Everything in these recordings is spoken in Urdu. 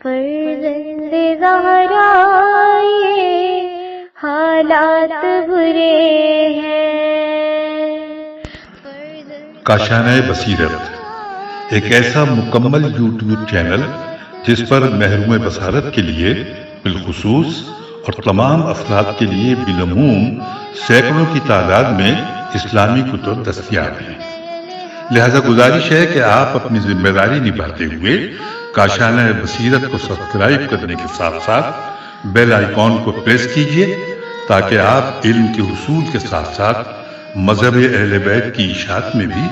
فرزند زہرا یہ حالات برے ہیں۔ کاشانہ بصیرت ایک ایسا مکمل یوٹیوب چینل جس پر محروم بصارت کے لیے بالخصوص اور تمام افراد کے لیے بالعموم سینکڑوں کی تعداد میں اسلامی کتب دستیاب ہیں۔ لہذا گزارش ہے کہ آپ اپنی ذمہ داری نبھاتے ہوئے کاشانہ بصیرت کو سبسکرائب کرنے کے ساتھ ساتھ بیل آئیکن کو پریس کیجیے تاکہ آپ علم کے حصول کے ساتھ ساتھ مذہب اہل بیت کی اشاعت میں بھی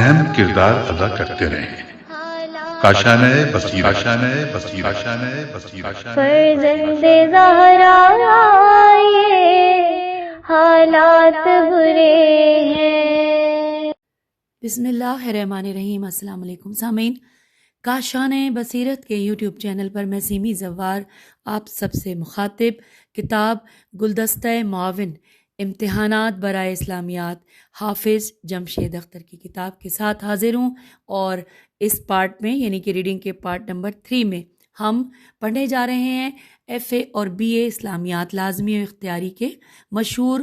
اہم کردار ادا کرتے رہیں۔ کاشانہ بصیرت۔ فرزند زہرا یہ حالات برے ہیں۔ بسم اللہ الرحمن الرحیم۔ السلام علیکم سامعین، کاشانہ بصیرت کے یوٹیوب چینل پر میں سیمی زوار آپ سب سے مخاطب کتاب گلدستہ معاون امتحانات برائے اسلامیات حافظ جمشید اختر کی کتاب کے ساتھ حاضر ہوں، اور اس پارٹ میں یعنی کہ ریڈنگ کے پارٹ نمبر 3 میں ہم پڑھنے جا رہے ہیں ایف اے اور بی اے اسلامیات لازمی و اختیاری کے مشہور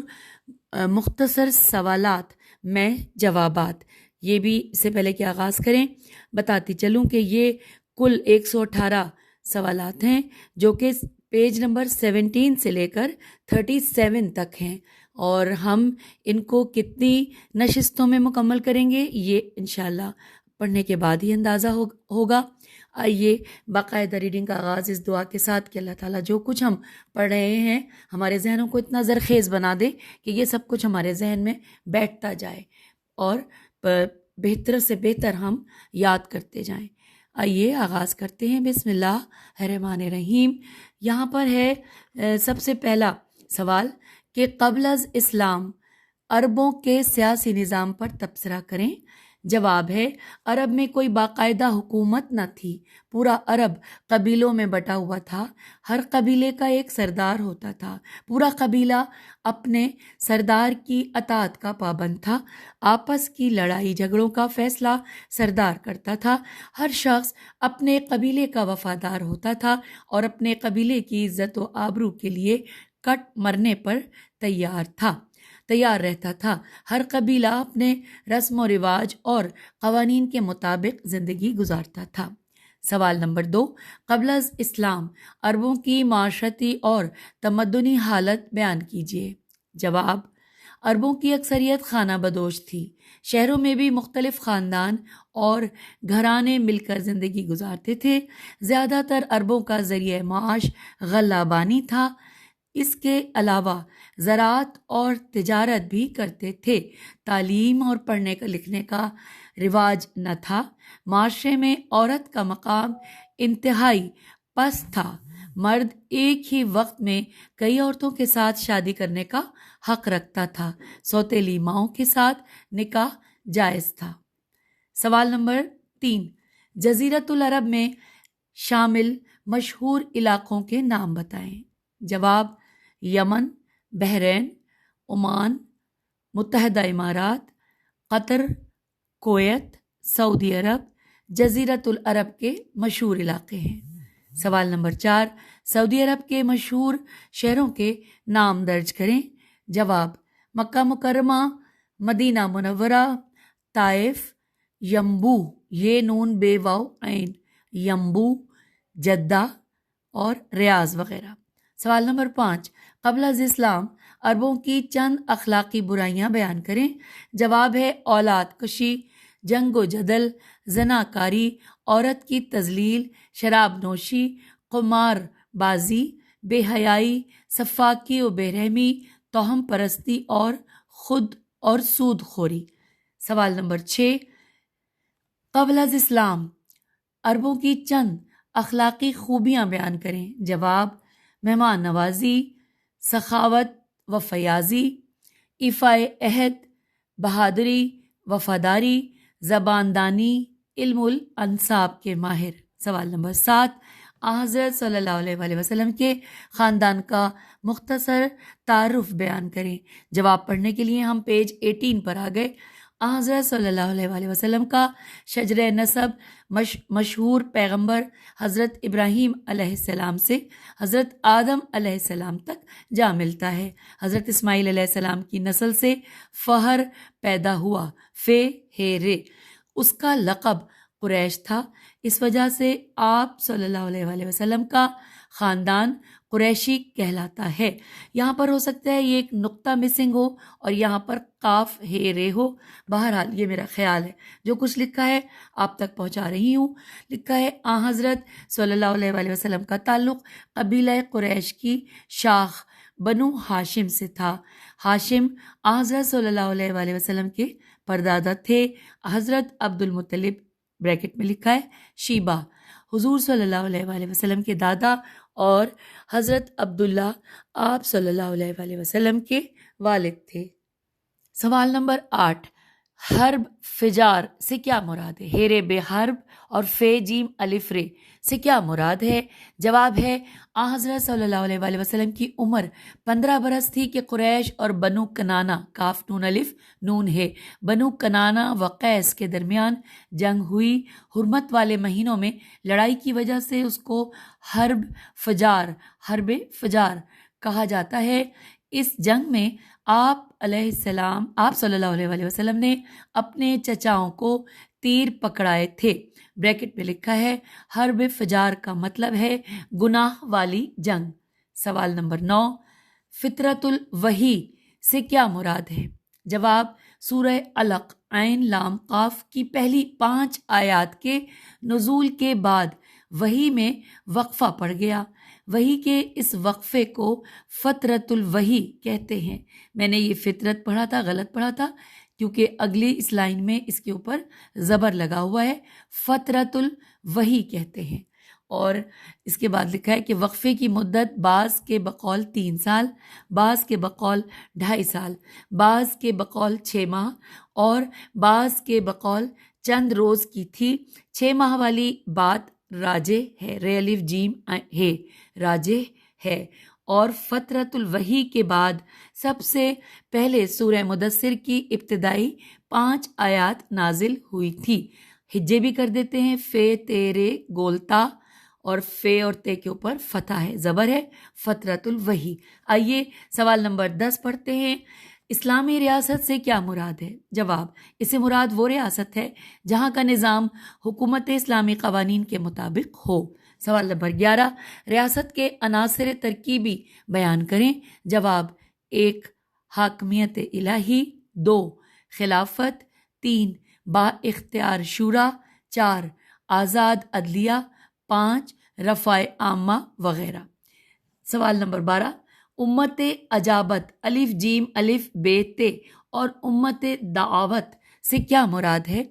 مختصر سوالات میں جوابات۔ یہ بھی اس سے پہلے کہ آغاز کریں بتاتی چلوں کہ یہ کل 118 سوالات ہیں جو کہ پیج نمبر 17 سے لے کر 37 تک ہیں، اور ہم ان کو کتنی نشستوں میں مکمل کریں گے یہ انشاءاللہ پڑھنے کے بعد ہی اندازہ ہوگا۔ آئیے باقاعدہ ریڈنگ کا آغاز اس دعا کے ساتھ کہ اللہ تعالیٰ جو کچھ ہم پڑھ رہے ہیں ہمارے ذہنوں کو اتنا زرخیز بنا دے کہ یہ سب کچھ ہمارے ذہن میں بیٹھتا جائے اور بہتر سے بہتر ہم یاد کرتے جائیں۔ آئیے آغاز کرتے ہیں۔ بسم اللہ الرحمن الرحیم۔ یہاں پر ہے سب سے پہلا سوال کہ قبل از اسلام عربوں کے سیاسی نظام پر تبصرہ کریں۔ جواب ہے عرب میں کوئی باقاعدہ حکومت نہ تھی، پورا عرب قبیلوں میں بٹا ہوا تھا، ہر قبیلے کا ایک سردار ہوتا تھا، پورا قبیلہ اپنے سردار کی اطاعت کا پابند تھا، آپس کی لڑائی جھگڑوں کا فیصلہ سردار کرتا تھا، ہر شخص اپنے قبیلے کا وفادار ہوتا تھا اور اپنے قبیلے کی عزت و آبرو کے لیے کٹ مرنے پر تیار رہتا تھا، ہر قبیلہ اپنے رسم و رواج اور قوانین کے مطابق زندگی گزارتا تھا۔ سوال نمبر 2، قبل از اسلام عربوں کی معاشرتی اور تمدنی حالت بیان کیجیے۔ جواب، عربوں کی اکثریت خانہ بدوش تھی، شہروں میں بھی مختلف خاندان اور گھرانے مل کر زندگی گزارتے تھے، زیادہ تر عربوں کا ذریعہ معاش غلہ بانی تھا، اس کے علاوہ زراعت اور تجارت بھی کرتے تھے، تعلیم اور پڑھنے لکھنے کا رواج نہ تھا، معاشرے میں عورت کا مقام انتہائی پست تھا، مرد ایک ہی وقت میں کئی عورتوں کے ساتھ شادی کرنے کا حق رکھتا تھا، سوتیلی ماؤں کے ساتھ نکاح جائز تھا۔ سوال نمبر 3، جزیرۃ العرب میں شامل مشہور علاقوں کے نام بتائیں۔ جواب، یمن، بحرین، عمان، متحدہ امارات، قطر، کویت، سعودی عرب جزیرۃ العرب کے مشہور علاقے ہیں۔ سوال نمبر 4، سعودی عرب کے مشہور شہروں کے نام درج کریں۔ جواب، مکہ مکرمہ، مدینہ منورہ، طائف، ینبوع، یہ نون بے واو عین، ینبوع، جدہ اور ریاض وغیرہ۔ سوال نمبر 5، قبل از اسلام عربوں کی چند اخلاقی برائیاں بیان کریں۔ جواب ہے اولاد کشی، جنگ و جدل، زنا کاری، عورت کی تذلیل، شراب نوشی، قمار بازی، بے حیائی، سفاکی و بے رحمی، توہم پرستی اور سود خوری۔ سوال نمبر 6، قبل از اسلام عربوں کی چند اخلاقی خوبیاں بیان کریں۔ جواب، مہمان نوازی، سخاوت و فیاضی، ایفائے عہد، بہادری، وفاداری، زبان دانی، علم الانصاب کے ماہر۔ سوال نمبر 7، حضرت صلی اللہ علیہ وآلہ وسلم کے خاندان کا مختصر تعارف بیان کریں۔ جواب پڑھنے کے لیے ہم پیج 18 پر آ گئے حضرت صلی اللہ علیہ وآلہ وسلم کا شجر نسب مشہور پیغمبر حضرت ابراہیم علیہ السلام سے حضرت آدم علیہ السلام تک جا ملتا ہے۔ حضرت اسماعیل علیہ السلام کی نسل سے فہر پیدا ہوا، فے ہے رے، اس کا لقب قریش تھا۔ اس وجہ سے آپ صلی اللہ علیہ وآلہ وسلم کا خاندان قریشی کہلاتا ہے۔ یہاں پر ہو سکتا ہے یہ ایک نقطہ مسنگ ہو اور یہاں پر قاف ہے رے ہو، بہرحال یہ میرا خیال ہے، جو کچھ لکھا ہے آپ تک پہنچا رہی ہوں۔ لکھا ہے حضرت صلی اللہ علیہ وآلہ وسلم کا تعلق قبیلہ قریش کی شاخ بنو ہاشم سے تھا۔ ہاشم حضرت صلی اللہ علیہ وآلہ وسلم کے پردادا تھے۔ حضرت عبد المطلب بریکٹ میں لکھا ہے شیبہ حضور صلی اللہ علیہ وآلہ وسلم کے دادا، اور حضرت عبداللہ آپ صلی اللہ علیہ وآلہ وسلم کے والد تھے۔ سوال نمبر 8، حرب فجار سے کیا مراد ہے؟ ہیرے بے حرب اور فے جیم الف رے سے کیا مراد ہے؟ جواب ہے حضرت صلی اللہ علیہ وآلہ وسلم کی عمر 15 برس تھی کہ قریش اور بنو کنانا، کاف نون الف نون ہے، بنو کنانا و قیس کے درمیان جنگ ہوئی۔ حرمت والے مہینوں میں لڑائی کی وجہ سے اس کو حرب فجار کہا جاتا ہے۔ اس جنگ میں آپ صلی اللہ علیہ وآلہ وسلم نے اپنے چچاؤں کو تیر پکڑائے تھے۔ بریکٹ میں لکھا ہے حرب فجار کا مطلب ہے گناہ والی جنگ۔ سوال نمبر 9، فطرت الوحی سے کیا مراد ہے؟ جواب سورہ علق عین لام قاف کی پہلی 5 آیات کے نزول کے بعد وحی میں وقفہ پڑ گیا۔ وحی کے اس وقفے کو فطرت الوحی کہتے ہیں۔ میں نے یہ فطرت پڑھا تھا، غلط پڑھا تھا، کیونکہ اگلی اس لائن میں اس کے اوپر زبر لگا ہوا ہے، فطرت الوحی کہتے ہیں۔ اور اس کے بعد لکھا ہے کہ وقفے کی مدت بعض کے بقول 3 سال، بعض کے بقول 2.5 سال، بعض کے بقول 6 ماہ اور بعض کے بقول چند روز کی تھی۔ 6 ماہ والی بات راجح ہے، رے الف جیم ہے، راجح ہے۔ اور فطرت الوحی کے بعد سب سے پہلے سورہ مدثر کی ابتدائی 5 آیات نازل ہوئی تھی۔ ہجے بھی کر دیتے ہیں، فے تیرے گولتا، اور فے اور تے کے اوپر فتح ہے، زبر ہے، فطرت الوحی۔ آئیے سوال نمبر 10 پڑھتے ہیں۔ اسلامی ریاست سے کیا مراد ہے؟ جواب اس سے مراد وہ ریاست ہے جہاں کا نظام حکومت اسلامی قوانین کے مطابق ہو۔ سوال نمبر 11، ریاست کے عناصر ترکیبی بیان کریں۔ جواب 1 حاکمیت الہی، 2 خلافت، 3 با اختیار شورا، 4 آزاد عدلیہ، 5 رفع عامہ وغیرہ۔ سوال نمبر 12، امت اجابت الف جیم الف بے تے اور امت دعوت سے کیا مراد ہے؟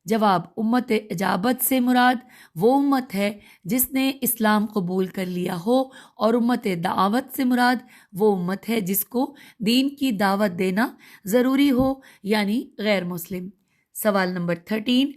جواب امت اجابت سے مراد وہ امت ہے جس نے اسلام قبول کر لیا ہو، اور امت دعوت سے مراد وہ امت ہے جس کو دین کی دعوت دینا ضروری ہو، یعنی غیر مسلم۔ سوال نمبر 13،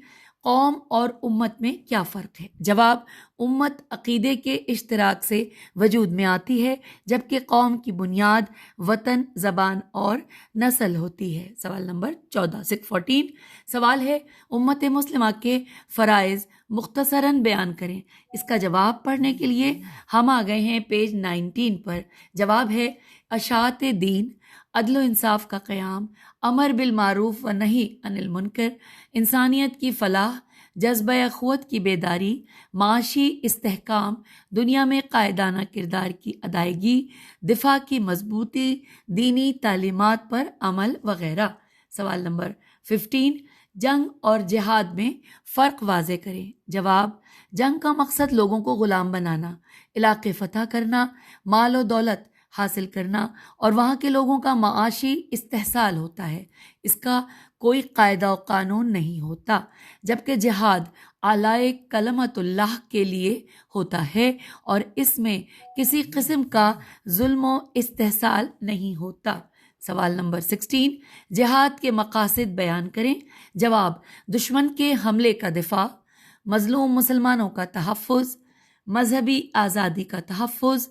قوم اور امت میں کیا فرق ہے؟ جواب امت عقیدے کے اشتراک سے وجود میں آتی ہے، جبکہ قوم کی بنیاد وطن، زبان اور نسل ہوتی ہے۔ سوال نمبر 14 614 سوال ہے امت مسلمہ کے فرائض مختصراً بیان کریں۔ اس کا جواب پڑھنے کے لیے ہم آ گئے ہیں پیج 19 پر۔ جواب ہے اشاعت دین، عدل و انصاف کا قیام، امر بالمعروف و نہی عن المنکر، انسانیت کی فلاح، جذبہ اخوت کی بیداری، معاشی استحکام، دنیا میں قائدانہ کردار کی ادائیگی، دفاع کی مضبوطی، دینی تعلیمات پر عمل وغیرہ۔ سوال نمبر 15، جنگ اور جہاد میں فرق واضح کریں۔ جواب جنگ کا مقصد لوگوں کو غلام بنانا، علاقے فتح کرنا، مال و دولت حاصل کرنا اور وہاں کے لوگوں کا معاشی استحصال ہوتا ہے۔ اس کا کوئی قاعدہ و قانون نہیں ہوتا، جبکہ جہاد اعلی کلمت اللہ کے لیے ہوتا ہے اور اس میں کسی قسم کا ظلم و استحصال نہیں ہوتا۔ سوال نمبر 16، جہاد کے مقاصد بیان کریں۔ جواب دشمن کے حملے کا دفاع، مظلوم مسلمانوں کا تحفظ، مذہبی آزادی کا تحفظ،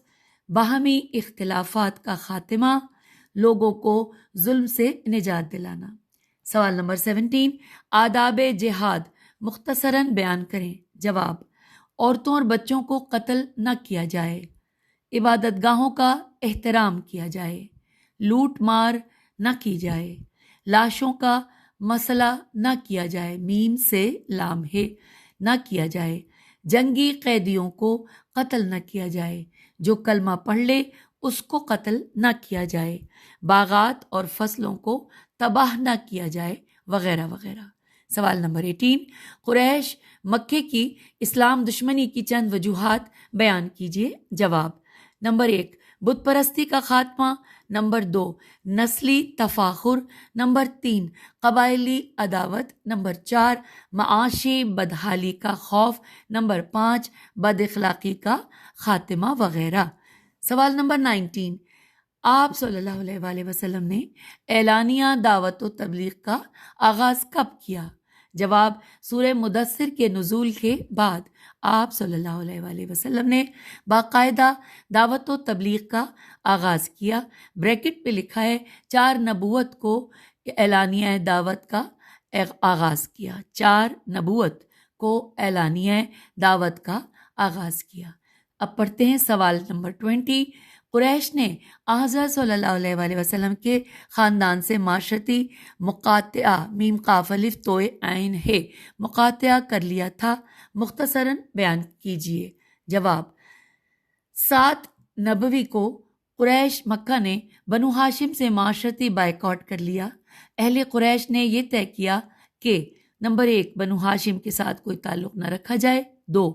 باہمی اختلافات کا خاتمہ، لوگوں کو ظلم سے نجات دلانا۔ سوال نمبر 17، آداب جہاد مختصراً بیان کریں۔ جواب، عورتوں اور بچوں کو قتل نہ کیا جائے، عبادت گاہوں کا احترام کیا جائے، لوٹ مار نہ کی جائے، لاشوں کا مسئلہ نہ کیا جائے، میم سے لام ہے، نہ کیا جائے، جنگی قیدیوں کو قتل نہ کیا جائے، جو کلمہ پڑھ لے اس کو قتل نہ کیا جائے، باغات اور فصلوں کو تباہ نہ کیا جائے، وغیرہ وغیرہ۔ سوال نمبر 18، قریش مکے کی اسلام دشمنی کی چند وجوہات بیان کیجیے۔ جواب، نمبر 1، بت پرستی کا خاتمہ، نمبر 2، نسلی تفاخر، نمبر 3، قبائلی عداوت، نمبر 4، معاشی بدحالی کا خوف، نمبر 5، بد اخلاقی کا خاتمہ، وغیرہ۔ سوال نمبر 19، آپ صلی اللہ علیہ وآلہ وسلم نے اعلانیہ دعوت و تبلیغ کا آغاز کب کیا؟ جواب، سورہ مدثر کے نزول کے بعد آپ صلی اللہ علیہ وآلہ وسلم نے باقاعدہ دعوت و تبلیغ کا آغاز کیا۔ بریکٹ پہ لکھا ہے 4 نبوت کو اعلانیہ دعوت کا آغاز کیا، 4 نبوت کو اعلانیہ دعوت کا آغاز کیا۔ اب پڑھتے ہیں سوال نمبر 20، قریش نے حضرت صلی اللہ علیہ وآلہ وسلم کے خاندان سے معاشرتی مقاطعہ، میم قاف الف توئے عین ہے، مقاطعہ کر لیا تھا، مختصراً بیان کیجیے۔ جواب، 7 نبوی کو قریش مکہ نے بنو ہاشم سے معاشرتی بائیکاٹ کر لیا۔ اہل قریش نے یہ طے کیا کہ نمبر 1، بنو ہاشم کے ساتھ کوئی تعلق نہ رکھا جائے، 2،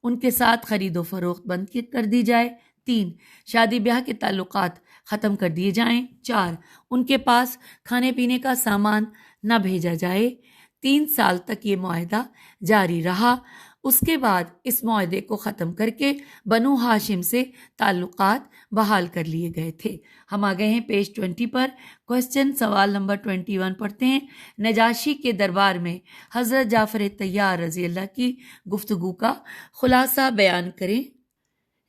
ان کے ساتھ خرید و فروخت بند کر دی جائے، 3، شادی بیاہ کے تعلقات ختم کر دیے جائیں، 4، ان کے پاس کھانے پینے کا سامان نہ بھیجا جائے۔ 3 سال تک یہ معاہدہ جاری رہا۔ اس کے بعد اس معاہدے کو ختم کر کے بنو ہاشم سے تعلقات بحال کر لیے گئے تھے۔ ہم آ گئے ہیں پیج 20 پر۔ کوشچن سوال نمبر 21 پڑھتے ہیں۔ نجاشی کے دربار میں حضرت جعفر طیار رضی اللہ کی گفتگو کا خلاصہ بیان کریں۔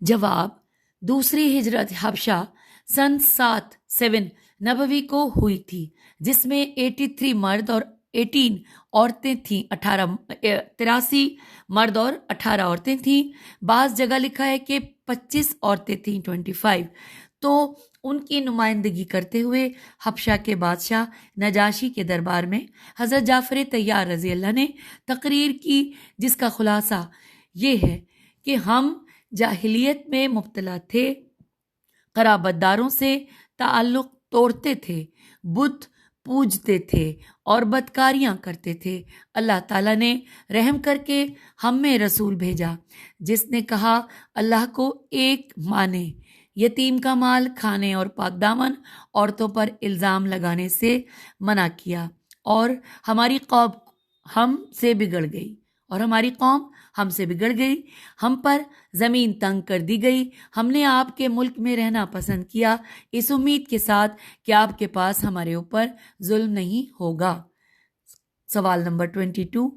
جواب، دوسری ہجرت حبشہ سن 7 نبوی کو ہوئی تھی، جس میں 83 مرد اور 18 عورتیں تھیں، 83 مرد اور 18 عورتیں تھیں۔ بعض جگہ لکھا ہے کہ 25 عورتیں تھیں، 25۔ تو ان کی نمائندگی کرتے ہوئے حبشہ کے بادشاہ نجاشی کے دربار میں حضرت جعفر طیار رضی اللہ نے تقریر کی، جس کا خلاصہ یہ ہے کہ ہم جاہلیت میں مبتلا تھے، قرابت داروں سے تعلق توڑتے تھے، بت پوجتے تھے اور بدکاریاں کرتے تھے۔ اللہ تعالیٰ نے رحم کر کے ہم میں رسول بھیجا جس نے کہا اللہ کو ایک مانے، یتیم کا مال کھانے اور پاک دامن عورتوں پر الزام لگانے سے منع کیا، اور ہماری قوم ہم سے بگڑ گئی، ہم پر زمین تنگ کر دی گئی۔ ہم نے آپ کے ملک میں رہنا پسند کیا، اس امید کے ساتھ کہ آپ کے پاس ہمارے اوپر ظلم نہیں ہوگا۔ سوال نمبر 22،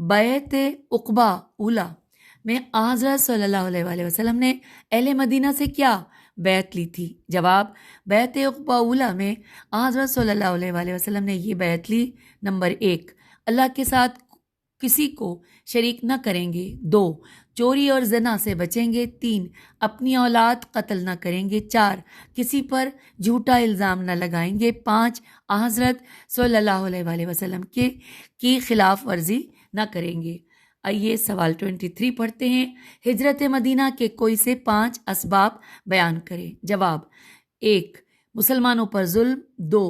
بیعت عقبہ اولیٰ میں حضرت صلی اللہ علیہ وآلہ وسلم نے اہل مدینہ سے کیا بیعت لی تھی؟ جواب، بیعت عقبہ اولیٰ میں حضرت صلی اللہ علیہ وآلہ وسلم نے یہ بیعت لی، نمبر 1، اللہ کے ساتھ کسی کو شریک نہ کریں گے، 2، چوری اور زنا سے بچیں گے، 3، اپنی اولاد قتل نہ کریں گے، 4، کسی پر جھوٹا الزام نہ لگائیں گے، 5، حضرت صلی اللہ علیہ وآلہ وسلم کی خلاف ورزی نہ کریں گے۔ آئیے سوال 23 پڑھتے ہیں۔ ہجرت مدینہ کے کوئی سے 5 اسباب بیان کریں۔ جواب، 1، مسلمانوں پر ظلم، 2،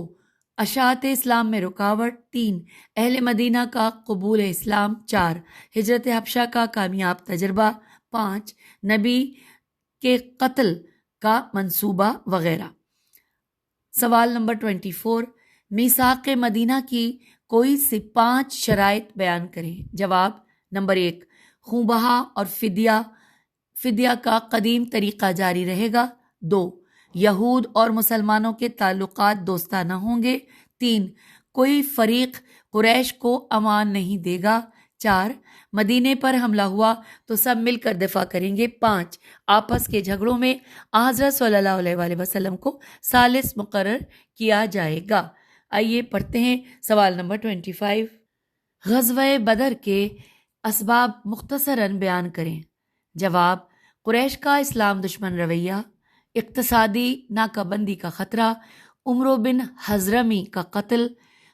اشاعت اسلام میں رکاوٹ، 3، اہل مدینہ کا قبول اسلام، 4، ہجرت حبشہ کا کامیاب تجربہ، 5، نبی کے قتل کا منصوبہ، وغیرہ۔ سوال نمبر 24، میثاق مدینہ کی کوئی سے 5 شرائط بیان کریں۔ جواب، نمبر 1، خون بہا اور فدیہ کا قدیم طریقہ جاری رہے گا، 2، یہود اور مسلمانوں کے تعلقات دوستانہ ہوں گے، 3، کوئی فریق قریش کو امان نہیں دے گا، 4، مدینے پر حملہ ہوا تو سب مل کر دفاع کریں گے، 5، آپس کے جھگڑوں میں حضرت صلی اللہ علیہ وآلہ وسلم کو ثالث مقرر کیا جائے گا۔ آئیے پڑھتے ہیں سوال نمبر 25۔ غزوہ بدر کے اسباب مختصراً بیان کریں۔ جواب: قریش کا اسلام دشمن رویہ، اقتصادی ناکہ بندی کا خطرہ، عمرو بن حضرمی کا قتل،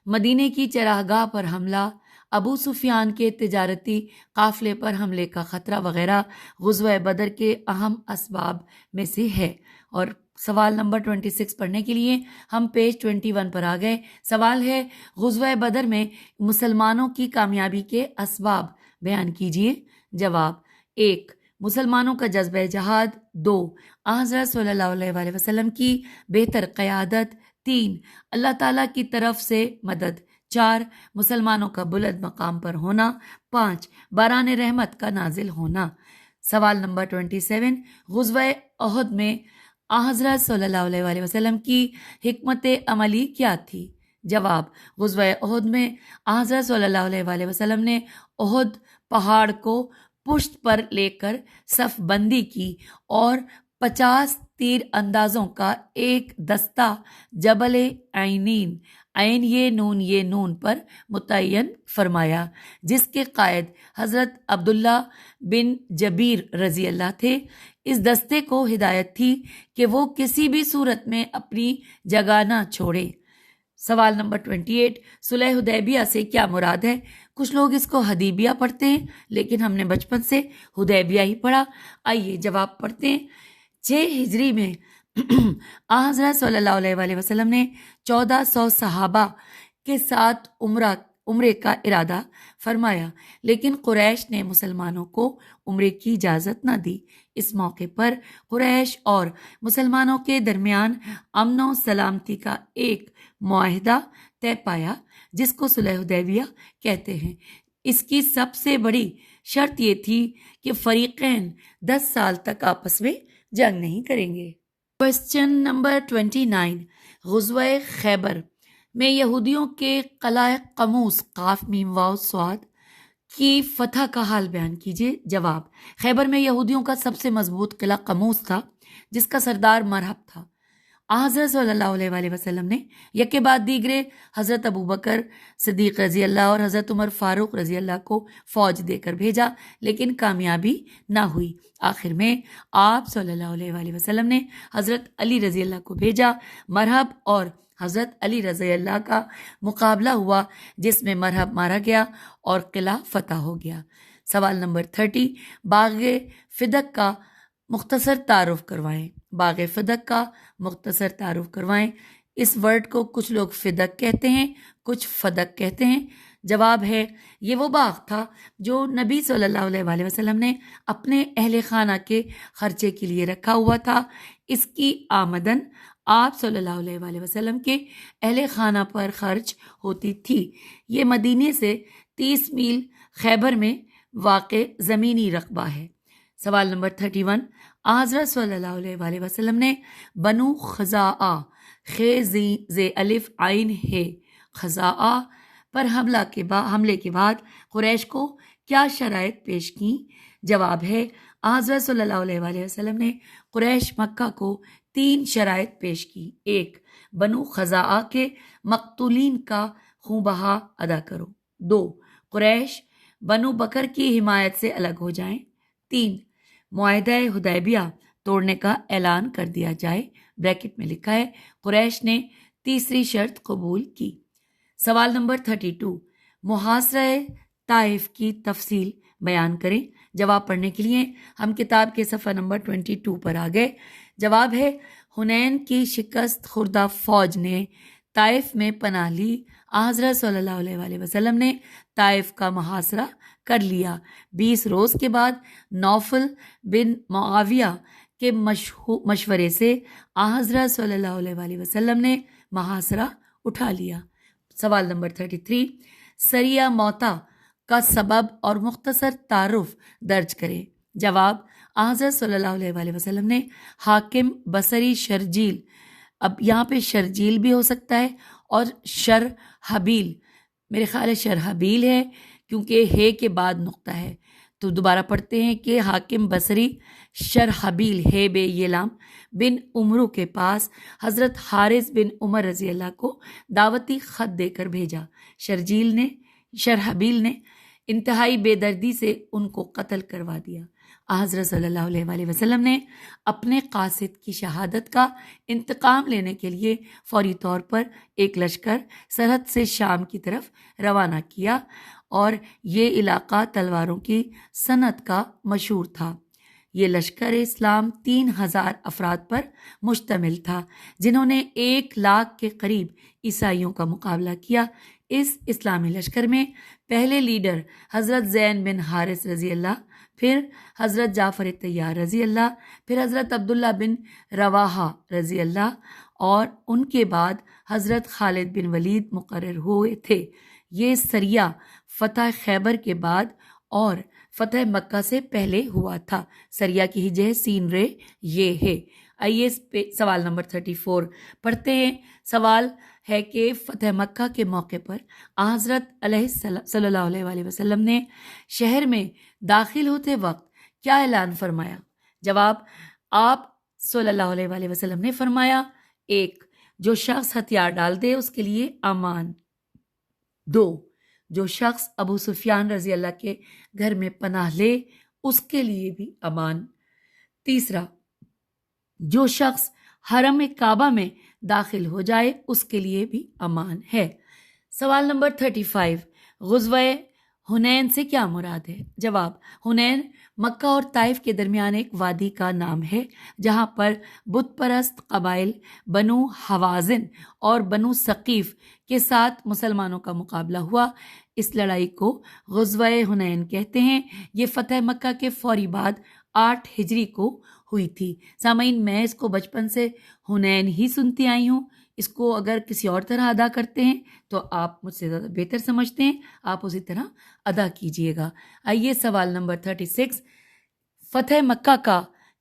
مدینے کی چراگاہ پر حملہ، ابو سفیان کے تجارتی قافلے پر حملے کا خطرہ وغیرہ غزوہ بدر کے اہم اسباب میں سے ہے۔ اور سوال نمبر 26 پڑھنے کے لیے ہم پیج 21 پر آ گئے۔ سوال ہے، غزوہ بدر میں مسلمانوں کی کامیابی کے اسباب بیان کیجیے۔ جواب: 1، مسلمانوں کا جذبہ جہاد، 2، حضرت صلی اللہ علیہ وآلہ وسلم کی بہتر قیادت، 3، اللہ تعالیٰ کی طرف سے مدد، 4، مسلمانوں کا بلند مقام پر ہونا، 5، باران رحمت کا نازل ہونا۔ سوال نمبر 27، غزوہ احد میں حضرت صلی اللہ علیہ وآلہ وسلم کی حکمت عملی کیا تھی؟ جواب: غزوہ احد میں حضرت صلی اللہ علیہ وآلہ وسلم نے احد پہاڑ کو پشت پر لے کر صف بندی کی اور 50 تیر اندازوں کا ایک دستہ جبل عینین، عین یہ نون پر متعین فرمایا، جس کے قائد حضرت عبداللہ بن جبیر رضی اللہ تھے۔ اس دستے کو ہدایت تھی کہ وہ کسی بھی صورت میں اپنی جگہ نہ چھوڑے۔ سوال نمبر 28، صلح حدیبیہ سے کیا مراد ہے؟ کچھ لوگ اس کو حدیبیہ پڑھتے ہیں، لیکن ہم نے بچپن سے حدیبیہ ہی پڑھا۔ آئیے جواب پڑھتے ہیں۔ 6 ہجری میں حضرت صلی اللہ علیہ وآلہ وسلم نے 1400 صحابہ کے ساتھ عمرے کا ارادہ فرمایا، لیکن قریش نے مسلمانوں کو عمرے کی اجازت نہ دی۔ اس موقع پر قریش اور مسلمانوں کے درمیان امن و سلامتی کا ایک معاہدہ طے پایا، جس کو صلح حدیبیہ کہتے ہیں۔ اس کی سب سے بڑی شرط یہ تھی کہ فریقین 10 سال تک آپس میں جنگ نہیں کریں گے۔ کوسچن نمبر 29، غزوہ خیبر میں یہودیوں کے قلعہ قموس قاف میم واو صاد کی فتح کا حال بیان کیجیے۔ جواب: خیبر میں یہودیوں کا سب سے مضبوط قلعہ قموس تھا، جس کا سردار مرحب تھا۔ حضرت صلی اللہ علیہ وآلہ وسلم نے یکے بعد دیگرے حضرت ابوبکر صدیق رضی اللہ اور حضرت عمر فاروق رضی اللہ کو فوج دے کر بھیجا، لیکن کامیابی نہ ہوئی۔ آخر میں آپ صلی اللہ علیہ وآلہ وسلم نے حضرت علی رضی اللہ کو بھیجا۔ مرحب اور حضرت علی رضی اللہ کا مقابلہ ہوا، جس میں مرحب مارا گیا اور قلعہ فتح ہو گیا۔ سوال نمبر 30، باغ فدق کا مختصر تعارف کروائیں۔ باغ فدق کا مختصر تعارف کروائیں۔ اس ورڈ کو کچھ لوگ فدق کہتے ہیں، کچھ فدق کہتے ہیں۔ جواب ہے، یہ وہ باغ تھا جو نبی صلی اللہ علیہ وآلہ وسلم نے اپنے اہل خانہ کے خرچے کے لیے رکھا ہوا تھا۔ اس کی آمدن آپ صلی اللہ علیہ وآلہ وسلم کے اہل خانہ پر خرچ ہوتی تھی۔ یہ مدینے سے 30 میل خیبر میں واقع زمینی رقبہ ہے۔ سوال نمبر 31، حضرت صلی اللہ علیہ وآلہ وسلم نے بنو خزاعہ زی الف عین ہے خزاعہ پر حملے کے بعد قریش کو کیا شرائط پیش کی؟ جواب ہے، حضرت صلی اللہ علیہ وآلہ وسلم نے قریش مکہ کو 3 شرائط پیش کی۔ 1، بنو خزاعہ کے مقتولین کا خون بہا ادا کرو۔ 2، قریش بنو بکر کی حمایت سے الگ ہو جائیں۔ 3، معاہدہ حدیبیہ توڑنے کا اعلان کر دیا جائے۔ بریکٹ میں لکھا ہے قریش نے تیسری شرط قبول کی۔ سوال نمبر 32، محاصرہ طائف کی تفصیل بیان کریں۔ جواب پڑھنے کے لیے ہم کتاب کے صفحہ نمبر 22 پر آ گئے۔ جواب ہے، حنین کی شکست خوردہ فوج نے طائف میں پناہ لی۔ حضرت صلی اللہ علیہ وآلہ وسلم نے طائف کا محاصرہ کر لیا۔ 20 روز کے بعد نوفل بن معاویہ کے مشورے سے حضرت صلی اللہ علیہ وآلہ وسلم نے محاصرہ اٹھا لیا۔ سوال نمبر 33، سریہ موتا کا سبب اور مختصر تعارف درج کریں۔ جواب، حضرت صلی اللہ علیہ وآلہ وسلم نے حاکم بصری شرجیل، اب یہاں پہ شرجیل بھی ہو سکتا ہے اور شرحبیل، میرے خیال ہے شرحبیل ہے کیونکہ ہے کے بعد نقطہ ہے، تو دوبارہ پڑھتے ہیں کہ حاکم بصری شرحبیل ہیب یلام بن عمرو کے پاس حضرت حارث بن عمر رضی اللہ کو دعوتی خط دے کر بھیجا۔ شرحبیل نے انتہائی بے دردی سے ان کو قتل کروا دیا۔ حضرت صلی اللہ علیہ وآلہ وسلم نے اپنے قاصد کی شہادت کا انتقام لینے کے لیے فوری طور پر ایک لشکر سرحد سے شام کی طرف روانہ کیا، اور یہ علاقہ تلواروں کی صنعت کا مشہور تھا۔ یہ لشکر اسلام 3000 افراد پر مشتمل تھا، جنہوں نے 1,00,000 کے قریب عیسائیوں کا مقابلہ کیا۔ اس اسلامی لشکر میں پہلے لیڈر حضرت زین بن حارث رضی اللہ، پھر حضرت جعفر طیار رضی اللہ، پھر حضرت عبداللہ بن رواحہ رضی اللہ، اور ان کے بعد حضرت خالد بن ولید مقرر ہوئے تھے۔ یہ سریہ فتح خیبر کے بعد اور فتح مکہ سے پہلے ہوا تھا۔ سریہ کی ہجے سین رے یہ ہے۔ آئیے سوال نمبر 34 پڑھتے ہیں۔ سوال ہے کہ فتح مکہ کے موقع پر حضرت علیہ صلی اللہ علیہ وآلہ وسلم نے شہر میں داخل ہوتے وقت کیا اعلان فرمایا؟ جواب، آپ صلی اللہ علیہ وآلہ وسلم نے فرمایا، 1، جو شخص ہتھیار ڈال دے اس کے لیے امان۔ 2، جو شخص ابو سفیان رضی اللہ کے گھر میں پناہ لے اس کے لیے بھی امان۔ 3، جو شخص حرم کعبہ میں داخل ہو جائے اس کے لیے بھی امان ہے۔ سوال نمبر 35، غزوہ حنین سے کیا مراد ہے؟ جواب، حنین مکہ اور طائف کے درمیان ایک وادی کا نام ہے جہاں پر بت پرست قبائل بنو حوازن اور بنو ثقیف کے ساتھ مسلمانوں کا مقابلہ ہوا۔ اس لڑائی کو غزوہ حنین کہتے ہیں۔ یہ فتح مکہ کے فوری بعد 8 ہجری کو ہوئی تھی۔ سامعین، میں اس کو بچپن سے حنین ہی سنتی آئی ہوں۔ اس کو اگر کسی اور طرح ادا کرتے ہیں تو آپ مجھ سے زیادہ بہتر سمجھتے ہیں، آپ اسی طرح ادا کیجئے گا۔ آئیے سوال نمبر 36، فتح مکہ کا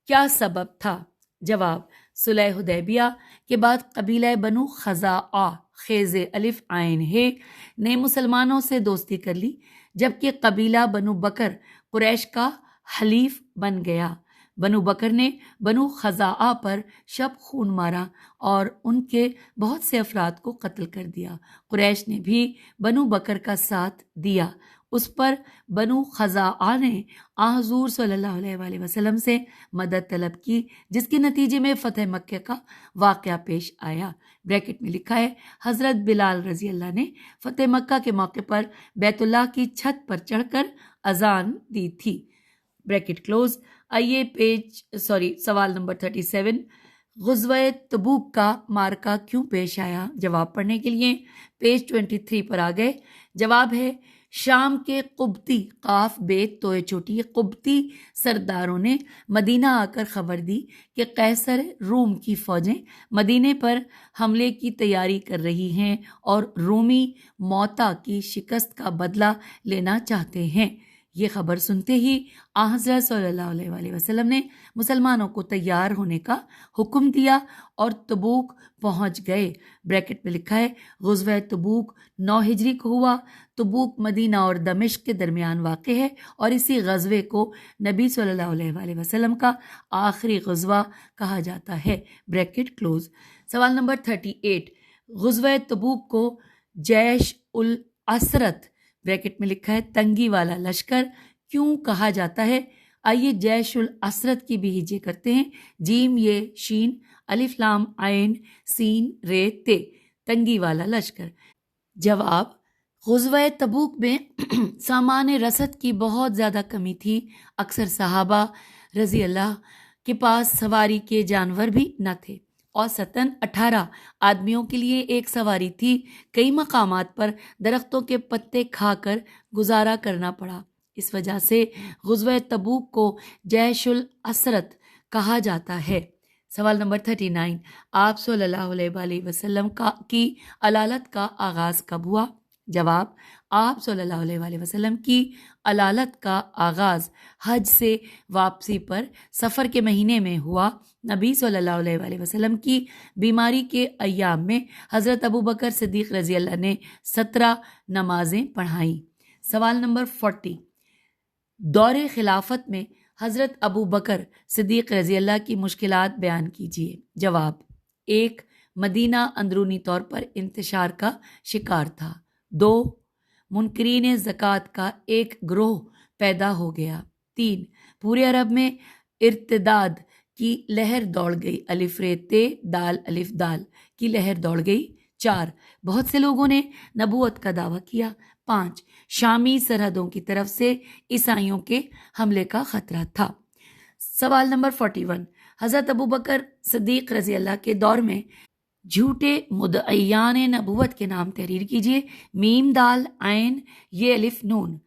کیا سبب تھا؟ جواب، صلح حدیبیہ کے بعد قبیلہ بنو خزاعہ خیز الف عین ہے نے مسلمانوں سے دوستی کر لی، جبکہ قبیلہ بنو بکر قریش کا حلیف بن گیا۔ بنو بکر نے بنو خزاعہ پر شب خون مارا اور ان کے بہت سے افراد کو قتل کر دیا۔ قریش نے بھی بنو بکر کا ساتھ دیا۔ اس پر بنو خزاعہ نے حضور صلی اللہ علیہ وآلہ وسلم سے مدد طلب کی، جس کے نتیجے میں فتح مکہ کا واقعہ پیش آیا۔ بریکٹ میں لکھا ہے، حضرت بلال رضی اللہ نے فتح مکہ کے موقع پر بیت اللہ کی چھت پر چڑھ کر اذان دی تھی۔ Bracket close. آئیے سوال نمبر 37، غزوہ تبوک کا مارکہ کیوں پیش آیا؟ جواب پڑھنے کے لیے پیج 23 پر آ گئے۔ جواب ہے، شام کے قبطی قاف بیت توئے چوٹی قبطی سرداروں نے مدینہ آ کر خبر دی کہ قیصر روم کی فوجیں مدینے پر حملے کی تیاری کر رہی ہیں اور رومی موتا کی شکست کا بدلہ لینا چاہتے ہیں۔ یہ خبر سنتے ہی حضرت صلی اللہ علیہ وآلہ وسلم نے مسلمانوں کو تیار ہونے کا حکم دیا اور تبوک پہنچ گئے۔ بریکٹ میں لکھا ہے، غزوہ تبوک 9 ہجری کو ہوا۔ تبوک مدینہ اور دمشق کے درمیان واقع ہے اور اسی غزوے کو نبی صلی اللہ علیہ وآلہ وسلم کا آخری غزوہ کہا جاتا ہے۔ Bracket close. سوال نمبر 38، غزوہ تبوک کو جیش العسرت بریکٹ میں لکھا ہے تنگی والا لشکر کیوں کہا جاتا ہے؟ آئیے جیش العسرت کی بھی ہجے کرتے ہیں، جیم یہ شین الف لام عین سین رے تے، تنگی والا لشکر۔ جواب، غزوہ تبوک میں سامان رسد کی بہت زیادہ کمی تھی۔ اکثر صحابہ رضی اللہ کے پاس سواری کے جانور بھی نہ تھے۔ اوسطاً 18 آدمیوں کے لیے ایک سواری تھی۔ کئی مقامات پر درختوں کے پتے کھا کر گزارا کرنا پڑا۔ اس وجہ سے غزوہ تبوک کو جیش العسرت کہا جاتا ہے۔ سوال نمبر 39، آپ صلی اللہ علیہ وآلہ وسلم کی علالت کا آغاز کب ہوا؟ جواب، آپ صلی اللہ علیہ وآلہ وسلم کی علالت کا آغاز حج سے واپسی پر سفر کے مہینے میں ہوا۔ نبی صلی اللہ علیہ وآلہ وسلم کی بیماری کے ایام میں حضرت ابوبکر صدیق رضی اللہ نے 17 نمازیں پڑھائیں۔ سوال نمبر 40، دور خلافت میں حضرت ابو بکر صدیق رضی اللہ کی مشکلات بیان کیجیے۔ جواب: 1. مدینہ اندرونی طور پر انتشار کا شکار تھا۔ 2. منکرین زکوٰۃ کا ایک گروہ پیدا ہو گیا۔ 3. پورے عرب میں ارتداد کی لہر دوڑ گئی، الف ر ت دال الف دال کی لہر دوڑ گئی۔ 4. بہت سے لوگوں نے نبوت کا دعویٰ کیا۔ 5. شامی سرحدوں کی طرف سے عیسائیوں کے حملے کا خطرہ تھا۔ سوال نمبر 41، حضرت ابو بکر صدیق رضی اللہ کے دور میں جھوٹے مدعیان نبوت کے نام تحریر کیجیے۔ میم دال عین یہ الف نون۔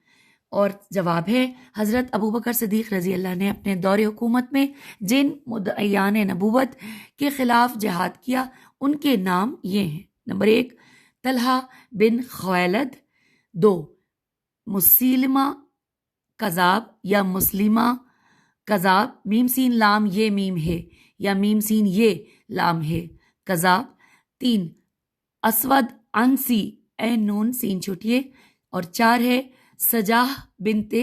اور جواب ہے حضرت ابو بکر صدیق رضی اللہ نے اپنے دور حکومت میں جن مدعیان نبوت کے خلاف جہاد کیا ان کے نام یہ ہیں۔ نمبر 1 طلحہ بن خویلد، 2 مسلمہ کذاب یا مسلمہ کذاب، میم سین لام یہ میم ہے یا میم سین یہ لام ہے، کذاب۔ 3 اسود عنسی عین نون سین چھوٹیے، اور 4 ہے سجاہ بنت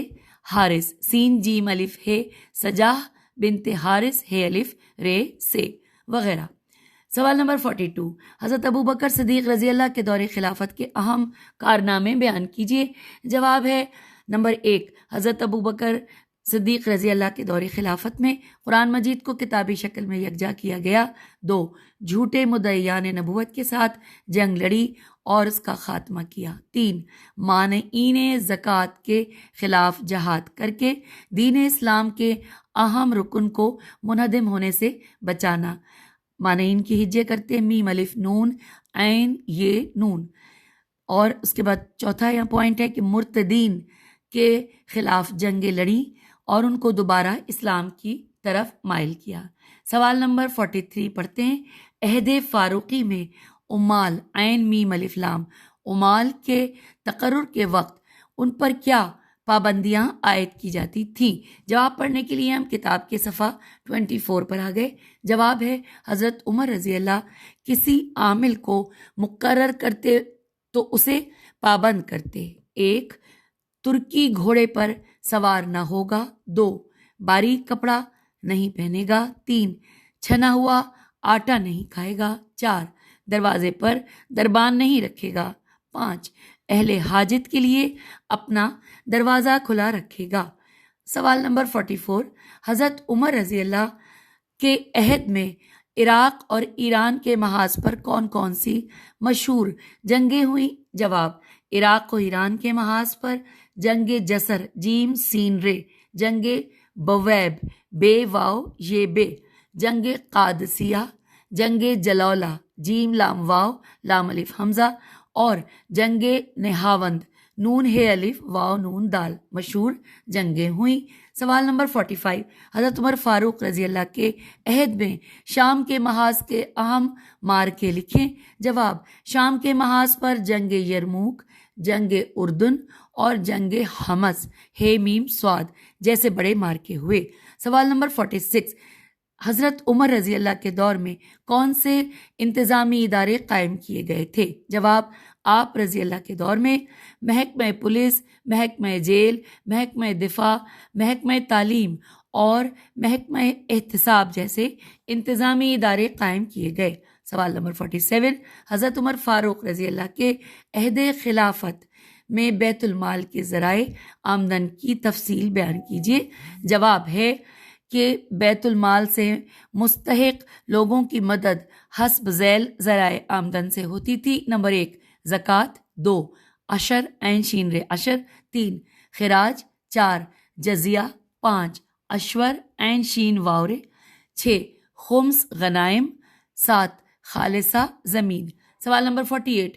حارث، سین جیم الف ہے، سجاہ بنت حارث ہے الف رے سے، وغیرہ۔ سوال نمبر 42، حضرت ابو بکر صدیق رضی اللہ کے دور خلافت کے اہم کارنامے بیان کیجیے۔ جواب ہے نمبر 1 حضرت ابو بکر صدیق رضی اللہ کے دور خلافت میں قرآن مجید کو کتابی شکل میں یکجا کیا گیا۔ 2 جھوٹے مدعیان نبوت کے ساتھ جنگ لڑی اور اس کا خاتمہ کیا۔ 3 مانعین زکوٰۃ کے خلاف جہاد کر کے دین اسلام کے اہم رکن کو منہدم ہونے سے بچانا۔ مانعین کی ہجے کرتے میم الف نون عین یہ نون۔ اور اس کے بعد چوتھا یہاں پوائنٹ ہے کہ مرتدین کے خلاف جنگیں لڑیں اور ان کو دوبارہ اسلام کی طرف مائل کیا۔ سوال نمبر 43 پڑھتے ہیں۔ عہد فاروقی میں عمال عین میم الف لام عمال کے تقرر کے وقت ان پر کیا پابندیاں عائد کی جاتی تھیں؟ جواب پڑھنے کے لیے ہم کتاب کے صفحہ 24 پر آ گئے۔ جواب ہے حضرت عمر رضی اللہ کسی عامل کو مقرر کرتے تو اسے پابند کرتے۔ 1 ترکی گھوڑے پر سوار نہ ہوگا۔ 2 باریک کپڑا نہیں پہنے گا۔ 3 چھنا ہوا آٹا نہیں کھائے گا۔ 4 دروازے پر دربان نہیں رکھے گا۔ 5 اہل حاجت کے لیے اپنا دروازہ کھلا رکھے گا۔ سوال نمبر 44، حضرت عمر رضی اللہ کے عہد میں عراق اور ایران کے محاذ پر کون کون سی مشہور جنگیں ہوئیں؟ جواب: عراق و ایران کے محاذ پر جنگ جسر جیم سین رے، جنگ بویب بے واو یہ بے، جنگ قادسیہ، جنگ جلولہ جیم لام واو لام الف حمزہ، اور جنگ نہاوند نون ہے الف واو نون دال مشہور جنگیں ہوئیں۔ سوال نمبر 45، حضرت عمر فاروق رضی اللہ کے عہد میں شام کے محاذ کے اہم مارکے لکھیں۔ جواب: شام کے محاذ پر جنگ یرموک، جنگ اردن اور جنگ حمص ہے میم سواد جیسے بڑے مارکے ہوئے۔ سوال نمبر 46، حضرت عمر رضی اللہ کے دور میں کون سے انتظامی ادارے قائم کیے گئے تھے؟ جواب: آپ رضی اللہ کے دور میں محکمہ پولیس، محکمہ جیل، محکمہ دفاع، محکمہ تعلیم اور محکمہ احتساب جیسے انتظامی ادارے قائم کیے گئے۔ سوال نمبر 47، حضرت عمر فاروق رضی اللہ کے عہد خلافت میں بیت المال کے ذرائع آمدن کی تفصیل بیان کیجیے۔ جواب ہے کہ بیت المال سے مستحق لوگوں کی مدد حسب ذیل ذرائع آمدن سے ہوتی تھی۔ نمبر 1 زکوٰۃ، 2 عشر عین شین رے عشر، 3 خراج، 4 جزیہ، 5 اشور عین شین واو رے، 6 خمس غنائم، 7 خالصہ زمین۔ سوال نمبر 48،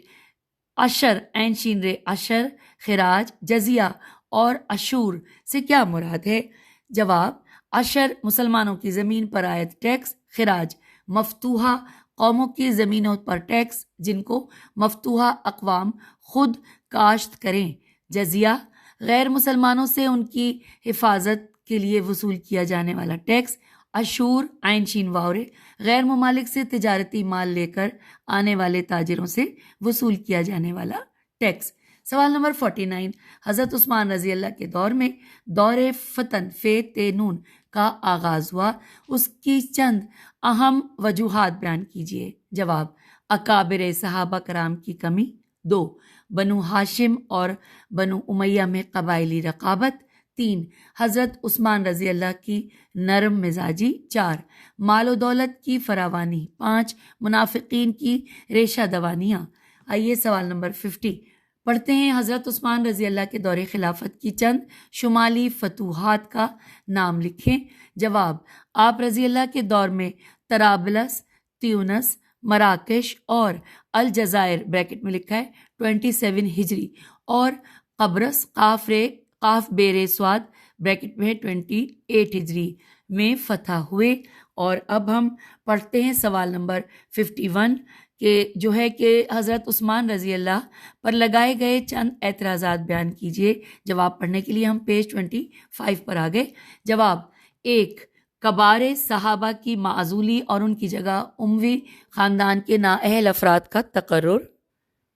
عشر عین شین رے عشر، خراج، جزیہ اور عشور سے کیا مراد ہے؟ جواب: عشر مسلمانوں کی زمین پر عائد ٹیکس، خراج مفتوحہ قوموں کی زمینوں پر ٹیکس جن کو مفتوحہ اقوام خود کاشت کریں، جزیہ غیر مسلمانوں سے ان کی حفاظت کے لیے وصول کیا جانے والا ٹیکس، عشور عین شین واورے غیر ممالک سے تجارتی مال لے کر آنے والے تاجروں سے وصول کیا جانے والا ٹیکس۔ سوال نمبر 49، حضرت عثمان رضی اللہ کے دور میں دور فتن تینون کا آغاز ہوا، اس کی چند اہم وجوہات بیان کیجیے۔ جواب، اکابر صحابہ کرام کی کمی، 2، بنو ہاشم اور بنو امیہ میں قبائلی رقابت، 3، حضرت عثمان رضی اللہ کی نرم مزاجی، 4، مال و دولت کی فراوانی، 5، منافقین کی ریشہ دوانیاں۔ آئیے سوال نمبر 50 پڑھتے ہیں۔ حضرت عثمان رضی اللہ کے دور خلافت کی چند شمالی فتوحات کا نام لکھیں۔ جواب، آپ رضی اللہ کے دور میں طرابلس، تیونس، مراکش اور الجزائر بریکٹ میں لکھا ہے 27 ہجری اور قبرص قاف بیر سواد بریکٹ میں 28 ہجری میں فتح ہوئے۔ اور اب ہم پڑھتے ہیں سوال نمبر 51 کہ جو ہے کہ حضرت عثمان رضی اللہ پر لگائے گئے چند اعتراضات بیان کیجیے۔ جواب پڑھنے کے لیے ہم پیج 25 پر آ گئے۔ جواب، 1، کبار صحابہ کی معزولی اور ان کی جگہ اموی خاندان کے نااہل افراد کا تقرر،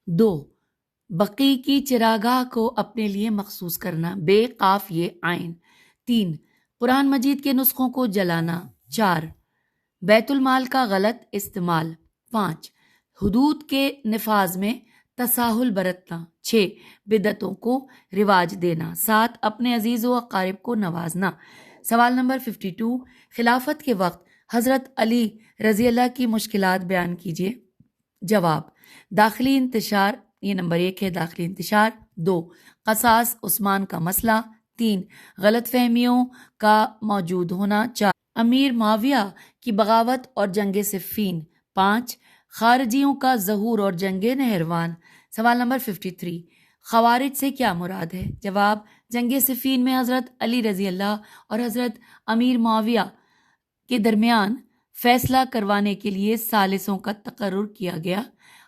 2، بقی کی چراگاہ کو اپنے لیے مخصوص کرنا، بے قاف یہ عین، 3، قرآن مجید کے نسخوں کو جلانا، 4، بیت المال کا غلط استعمال، 5، حدود کے نفاذ میں تساہل برتنا، 6، بدعتوں کو رواج دینا، 7، اپنے عزیز و اقارب کو نوازنا۔ سوال نمبر 52، خلافت کے وقت حضرت علی رضی اللہ کی مشکلات بیان کیجیے۔ جواب، داخلی انتشار، یہ نمبر 1 ہے داخلی انتشار، 2، قصاص عثمان کا مسئلہ، 3، غلط فہمیوں کا موجود ہونا، 4، امیر معاویہ کی بغاوت اور جنگ صفین، 5، خارجیوں کا ظہور اور جنگ نہروان۔ سوال نمبر 53، خوارج سے کیا مراد ہے؟ جواب، جنگ صفین میں حضرت علی رضی اللہ اور حضرت امیر معاویہ کے درمیان فیصلہ کروانے کے لیے ثالثوں کا تقرر کیا گیا۔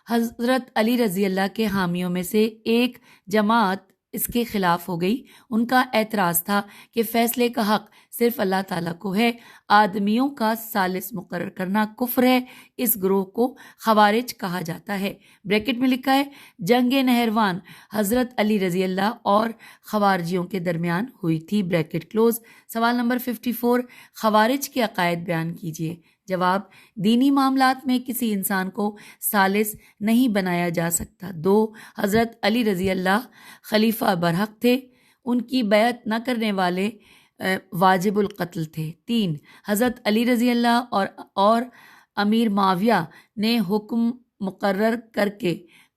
حضرت علی رضی اللہ کے حامیوں میں سے ایک جماعت اس کے خلاف ہو گئی۔ ان کا اعتراض تھا کہ فیصلے کا حق صرف اللہ تعالیٰ کو ہے، آدمیوں کا ثالث مقرر کرنا کفر ہے۔ اس گروہ کو خوارج کہا جاتا ہے۔ بریکٹ میں لکھا ہے جنگ نہروان حضرت علی رضی اللہ اور خوارجیوں کے درمیان ہوئی تھی، بریکٹ کلوز۔ سوال نمبر 54، خوارج کے عقائد بیان کیجیے۔ جواب، دینی معاملات میں کسی انسان کو ثالث نہیں بنایا جا سکتا۔ 2، حضرت علی رضی اللہ خلیفہ برحق تھے، ان کی بیعت نہ کرنے والے واجب القتل تھے۔ 3، حضرت علی رضی اللہ اور امیر معاویہ نے حکم مقرر کر کے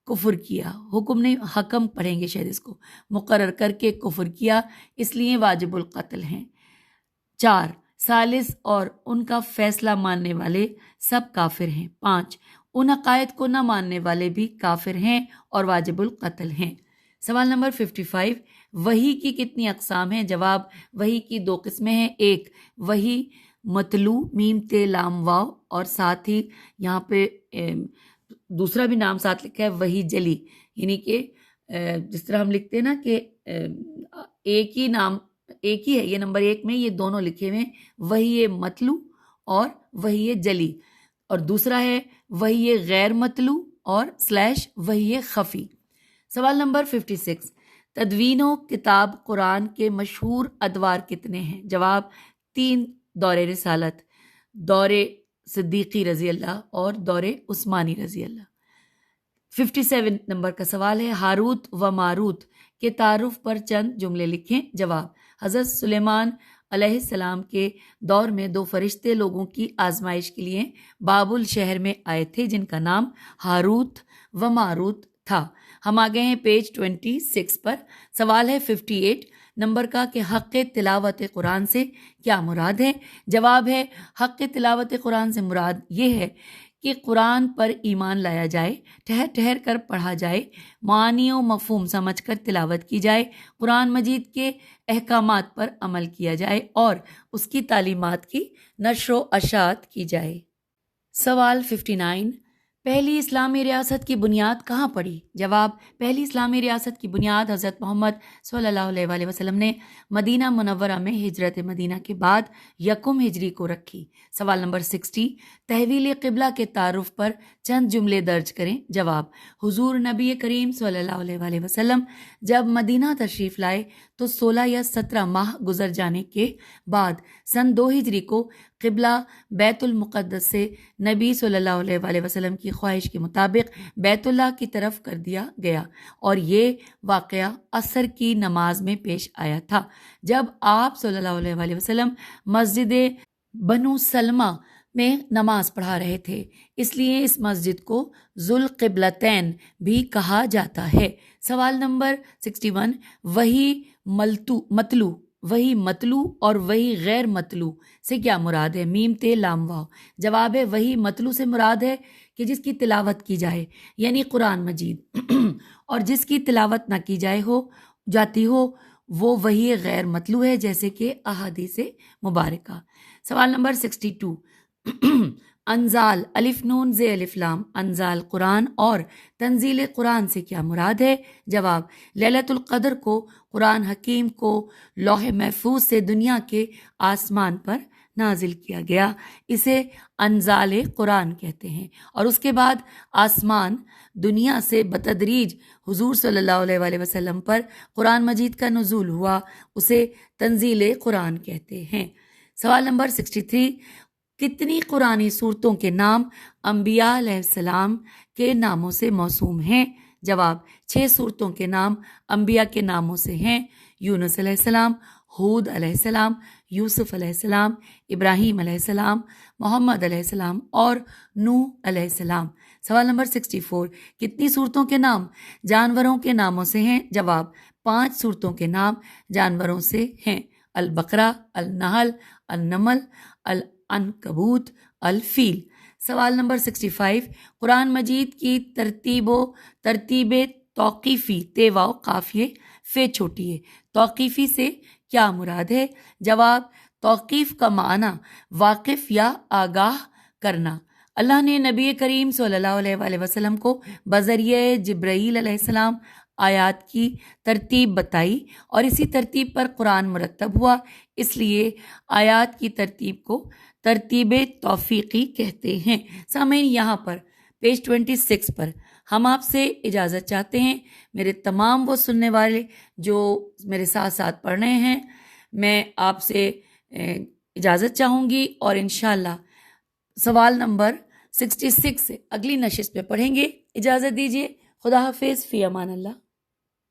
کفر کیا، حکم نہیں حکم پڑھیں گے شاید اس کو، مقرر کر کے کفر کیا، اس لیے واجب القتل ہیں۔ 4، ثالث اور ان کا فیصلہ ماننے والے سب کافر ہیں۔ 5، ان عقائد کو نہ ماننے والے بھی کافر ہیں اور واجب القتل ہیں۔ سوال نمبر 55، وحی کی کتنی اقسام ہیں؟ جواب، وحی کی 2 قسمیں ہیں، ایک وحی متلو میم تے لام واو اور ساتھ ہی یہاں پہ دوسرا بھی نام ساتھ لکھا ہے وحی جلی، یعنی کہ جس طرح ہم لکھتے ہیں نا کہ ایک ہی نام ایک ہی ہے، یہ نمبر 1 میں یہ دونوں لکھے ہوئے ہیں، وحی متلو اور وحی جلی، اور دوسرا ہے وحی غیر متلو اور / وحی خفی۔ سوال نمبر 56، تدوین و کتاب قرآن کے مشہور ادوار کتنے ہیں؟ جواب، 3، دور رسالت، دور صدیقی رضی اللہ اور دور عثمانی رضی اللہ۔ 57 نمبر کا سوال ہے، ہاروت و ماروت کے تعارف پر چند جملے لکھیں۔ جواب، حضرت سلیمان علیہ السلام کے دور میں 2 فرشتے لوگوں کی آزمائش کے لیے بابل شہر میں آئے تھے جن کا نام ہاروت و ماروت تھا۔ ہم آگئے ہیں پیج 26 پر۔ سوال ہے 58 نمبر کا کہ حق تلاوت قرآن سے کیا مراد ہے؟ جواب ہے حق تلاوت قرآن سے مراد یہ ہے کہ قرآن پر ایمان لایا جائے، ٹھہر ٹھہر کر پڑھا جائے، معانی و مفہوم سمجھ کر تلاوت کی جائے، قرآن مجید کے احکامات پر عمل کیا جائے اور اس کی تعلیمات کی نشر و اشاعت کی جائے۔ سوال 59، پہلی اسلامی ریاست کی بنیاد کہاں پڑی؟ جواب، پہلی اسلامی ریاست کی بنیاد حضرت محمد صلی اللہ علیہ وآلہ وسلم نے مدینہ منورہ میں ہجرت مدینہ کے بعد 1 ہجری کو رکھی۔ سوال نمبر 60، تحویل قبلہ کے تعارف پر چند جملے درج کریں۔ جواب، حضور نبی کریم صلی اللہ علیہ وآلہ وسلم جب مدینہ تشریف لائے تو 16 یا 17 ماہ گزر جانے کے بعد سن 2 ہجری کو قبلہ بیت المقدس سے نبی صلی اللہ علیہ وآلہ وسلم کی خواہش کے مطابق بیت اللہ کی طرف کر دیا گیا، اور یہ واقعہ عصر کی نماز میں پیش آیا تھا جب آپ صلی اللہ علیہ وآلہ وسلم مسجد بنو سلمہ میں نماز پڑھا رہے تھے، اس لیے اس مسجد کو ذوالقبلتین بھی کہا جاتا ہے۔ سوال نمبر 61، وہی متلو اور وہی غیر متلو سے کیا مراد ہے؟ میم تے لام واو۔ جواب ہے، وہی متلو سے مراد ہے کہ جس کی تلاوت کی جائے، یعنی قرآن مجید، اور جس کی تلاوت نہ کی جاتی ہو وہ وہی غیر متلو ہے، جیسے کہ احادیث مبارکہ۔ سوال نمبر 62، انزال الف نون زے الف لام، انزال قرآن اور تنزیل قرآن سے کیا مراد ہے؟ جواب، لیلۃ القدر کو قرآن حکیم کو لوح محفوظ سے دنیا کے آسمان پر نازل کیا گیا، اسے انزال قرآن کہتے ہیں، اور اس کے بعد آسمان دنیا سے بتدریج حضور صلی اللہ علیہ وآلہ وسلم پر قرآن مجید کا نزول ہوا، اسے تنزیل قرآن کہتے ہیں۔ سوال نمبر 63، کتنی قرآنی صورتوں کے نام انبیاء علیہ السلام کے ناموں سے موسوم ہیں؟ جواب، 6 صورتوں کے نام انبیاء کے ناموں سے ہیں: یونس علیہ السلام، ہود علیہ السلام، یوسف علیہ السلام، ابراہیم علیہ السلام، محمد علیہ السلام اور نوح علیہ السلام۔ سوال نمبر 64، کتنی صورتوں کے نام جانوروں کے ناموں سے ہیں؟ جواب، 5 صورتوں کے نام جانوروں سے ہیں: البقرہ، النحل، النمل، العنکبوت، الفیل۔ سوال نمبر 65، قرآن مجید کی ترتیب توقیفی تے واو قافیے فے چھوٹی ہے، توقیفی سے کیا مراد ہے؟ جواب، توقیف کا معنی واقف یا آگاہ کرنا۔ اللہ نے نبی کریم صلی اللہ علیہ وآلہ وسلم کو بذریعہ جبرائیل علیہ السلام آیات کی ترتیب بتائی، اور اسی ترتیب پر قرآن مرتب ہوا، اس لیے آیات کی ترتیب کو ترتیب توفیقی کہتے ہیں۔ سامعین، یہاں پر پیج 26 پر ہم آپ سے اجازت چاہتے ہیں، میرے تمام وہ سننے والے جو میرے ساتھ ساتھ پڑھ رہے ہیں، میں آپ سے اجازت چاہوں گی، اور انشاءاللہ سوال نمبر 66 سے اگلی نشست میں پڑھیں گے۔ اجازت دیجیے، خدا حافظ، فی امان اللہ۔